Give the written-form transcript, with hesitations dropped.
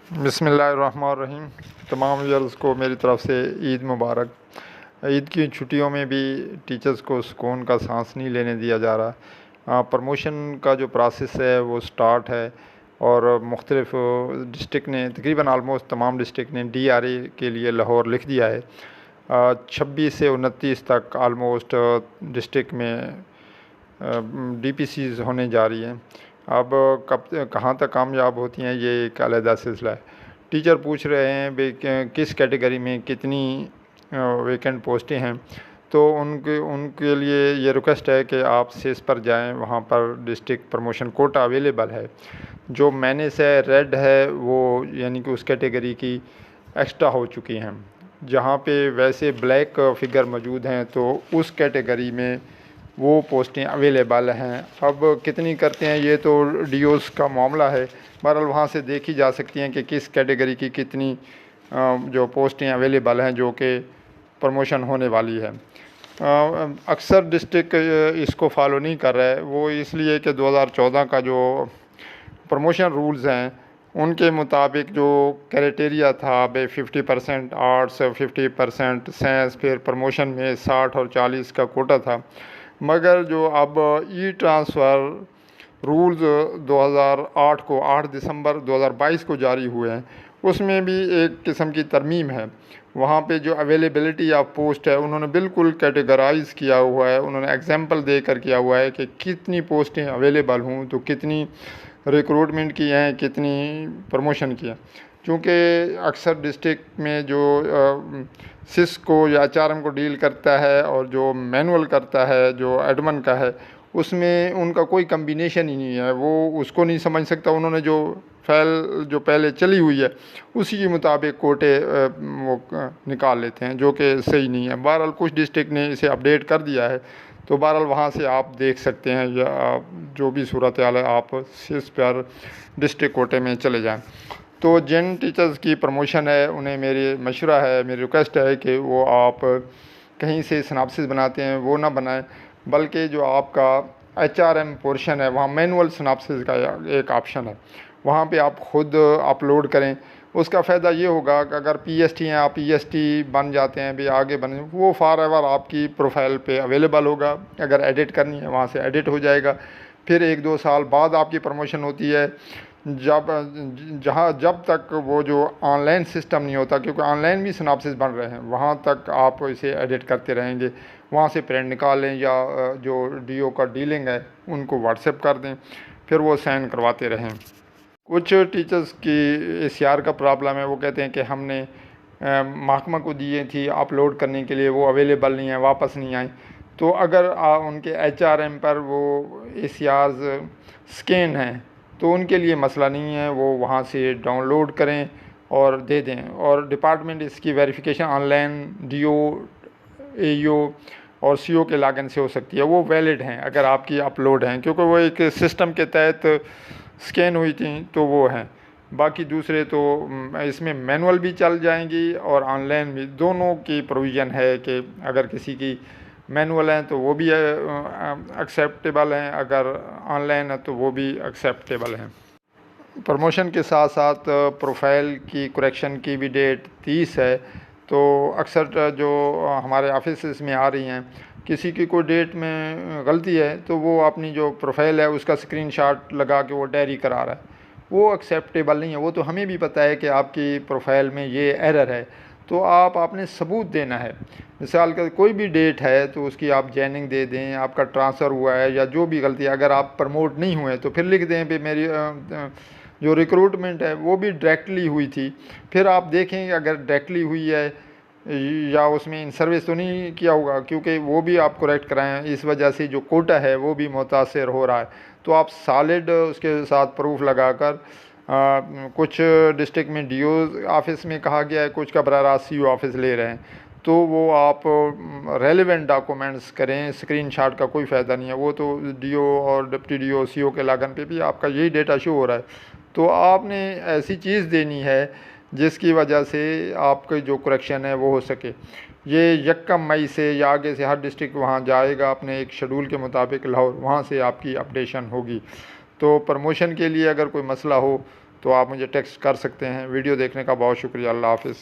बिस्मिल्लाहिर्रहमानिर्रहीम। तमाम व्यूअर्स को मेरी तरफ़ से ईद मुबारक। ईद की छुट्टियों में भी टीचर्स को सुकून का सांस नहीं लेने दिया जा रहा। प्रमोशन का जो प्रोसेस है वो स्टार्ट है और मुख्तलिफ़ डिस्ट्रिक्ट ने तकरीबन आलमोस्ट तमाम डिस्ट्रिक्ट ने DRA के लिए लाहौर लिख दिया है। 26 से 29 तक आलमोस्ट डिस्ट्रिक्ट में DPCs होने जा रही हैं। अब कब कहाँ तक कामयाब होती हैं ये एक अलहदा सिलसिला है। टीचर पूछ रहे हैं भाई किस कैटेगरी में कितनी वैकेंट पोस्टें हैं, तो उनके लिए ये रिक्वेस्ट है कि आप सेस पर जाएं, वहाँ पर डिस्ट्रिक्ट प्रमोशन कोटा अवेलेबल है। जो मैंने से रेड है वो यानी कि उस कैटेगरी की एक्स्ट्रा हो चुकी हैं। जहाँ पे वैसे ब्लैक फिगर मौजूद हैं तो उस कैटेगरी में वो पोस्टें अवेलेबल हैं। अब कितनी करते हैं ये तो DOs का मामला है, बहरहाल वहाँ से देखी जा सकती हैं कि किस कैटेगरी की कितनी जो पोस्टें अवेलेबल हैं जो कि प्रमोशन होने वाली है। अक्सर डिस्ट्रिक्ट इसको फॉलो नहीं कर रहा है, वो इसलिए कि 2014 का जो प्रमोशन रूल्स हैं उनके मुताबिक जो क्राइटेरिया था भाई 50% आर्ट्स, 50% साइंस, फिर प्रमोशन में 60 और 40 का कोटा था। मगर जो अब ट्रांसफ़र रूल्स 2008 को 8 दिसंबर 2022 को जारी हुए हैं, उसमें भी एक किस्म की तरमीम है। वहाँ पे जो अवेलेबिलिटी ऑफ पोस्ट है उन्होंने बिल्कुल कैटेगराइज़ किया हुआ है, उन्होंने एग्जांपल देकर किया हुआ है कि कितनी पोस्टें अवेलेबल हों तो कितनी रिक्रूटमेंट की हैं, कितनी प्रमोशन की हैं। चूँकि अक्सर डिस्ट्रिक्ट में जो सिस को या HRM को डील करता है और जो मैनुअल करता है जो एडमिन का है, उसमें उनका कोई कम्बिनेशन ही नहीं है, वो उसको नहीं समझ सकता। उन्होंने जो फाइल जो पहले चली हुई है उसी के मुताबिक कोटे वो निकाल लेते हैं, जो कि सही नहीं है। बहरहाल कुछ डिस्ट्रिक्ट ने इसे अपडेट कर दिया है, तो बहरहाल वहाँ से आप देख सकते हैं या जो भी सूरत हाल है आप सिस पर डिस्ट्रिक्ट कोटे में चले जाएँ। तो जिन टीचर्स की प्रमोशन है उन्हें मेरी मशवरा है, मेरी रिक्वेस्ट है कि वो आप कहीं से सिनॉप्सिस बनाते हैं वो ना बनाएं, बल्कि जो आपका HRM पोर्शन है वहाँ मैनुअल सिनॉप्सिस का एक ऑप्शन है, वहाँ पे आप खुद अपलोड करें। उसका फ़ायदा ये होगा कि अगर PST हैं, आप PST बन जाते हैं भी आगे बने, वो फॉरएवर आपकी प्रोफाइल पे अवेलेबल होगा। अगर एडिट करनी है वहाँ से एडिट हो जाएगा। फिर 1-2 साल बाद आपकी प्रमोशन होती है, जब तक वो जो ऑनलाइन सिस्टम नहीं होता, क्योंकि ऑनलाइन भी सिनॉप्सिस बन रहे हैं, वहाँ तक आप इसे एडिट करते रहेंगे। वहाँ से प्रिंट निकाल लें या जो DO का डीलिंग है उनको व्हाट्सएप कर दें, फिर वो साइन करवाते रहें। कुछ टीचर्स की ACR का प्रॉब्लम है, वो कहते हैं कि हमने महकमा को दिए थी अपलोड करने के लिए, वो अवेलेबल नहीं है, वापस नहीं आई। तो अगर उनके HRM पर वो ACRs स्कैन हैं तो उनके लिए मसला नहीं है, वो वहाँ से डाउनलोड करें और दे दें। और डिपार्टमेंट इसकी वेरिफिकेशन ऑनलाइन DO, AEO और CO के लॉगिन से हो सकती है, वो वैलिड हैं अगर आपकी अपलोड हैं, क्योंकि वो एक सिस्टम के तहत स्कैन हुई थी तो वो हैं। बाकी दूसरे तो इसमें मैनुअल भी चल जाएंगी और ऑनलाइन भी, दोनों की प्रोविज़न है कि अगर किसी की मैनुअल हैं तो वो भी एक्सेप्टेबल हैं, अगर ऑनलाइन है तो वो भी एक्सेप्टेबल हैं। प्रमोशन के साथ साथ प्रोफाइल की करेक्शन की भी डेट 30 है। तो अक्सर जो हमारे ऑफिस में आ रही हैं, किसी की कोई डेट में गलती है तो वो अपनी जो प्रोफाइल है उसका स्क्रीनशॉट लगा के वो डायरी करा रहा है, वो एक्सेप्टेबल नहीं है। वो तो हमें भी पता है कि आपकी प्रोफाइल में ये एरर है, तो आपने सबूत देना है। मिसाल का कोई भी डेट है तो उसकी आप जॉइनिंग दे दें, आपका ट्रांसफ़र हुआ है या जो भी गलती है। अगर आप प्रमोट नहीं हुए तो फिर लिख दें कि मेरी जो रिक्रूटमेंट है वो भी डायरेक्टली हुई थी। फिर आप देखें अगर डायरेक्टली हुई है या उसमें इन सर्विस तो नहीं किया होगा, क्योंकि वो भी आप करेक्ट कराएं। इस वजह से जो कोटा है वो भी मुतासर हो रहा है। तो आप सॉलिड उसके साथ प्रूफ लगाकर कुछ डिस्ट्रिक्ट में DO ऑफिस में कहा गया है, कुछ का बराह रास्त CO ऑफिस ले रहे हैं, तो वो आप रेलेवेंट डॉक्यूमेंट्स करें। स्क्रीनशॉट का कोई फ़ायदा नहीं है, वो तो DO और डिप्टी DO CO के लागन पे भी आपका यही डेटा शो हो रहा है। तो आपने ऐसी चीज़ देनी है जिसकी वजह से आपका जो करेक्शन है वो हो सके। ये 1 मई से या आगे से हर डिस्ट्रिक्ट वहाँ जाएगा अपने एक शेड्यूल के मुताबिक लाहौर, वहाँ से आपकी अपडेशन होगी। तो प्रमोशन के लिए अगर कोई मसला हो तो आप मुझे टेक्स्ट कर सकते हैं। वीडियो देखने का बहुत शुक्रिया। अल्लाह हाफ़िज़।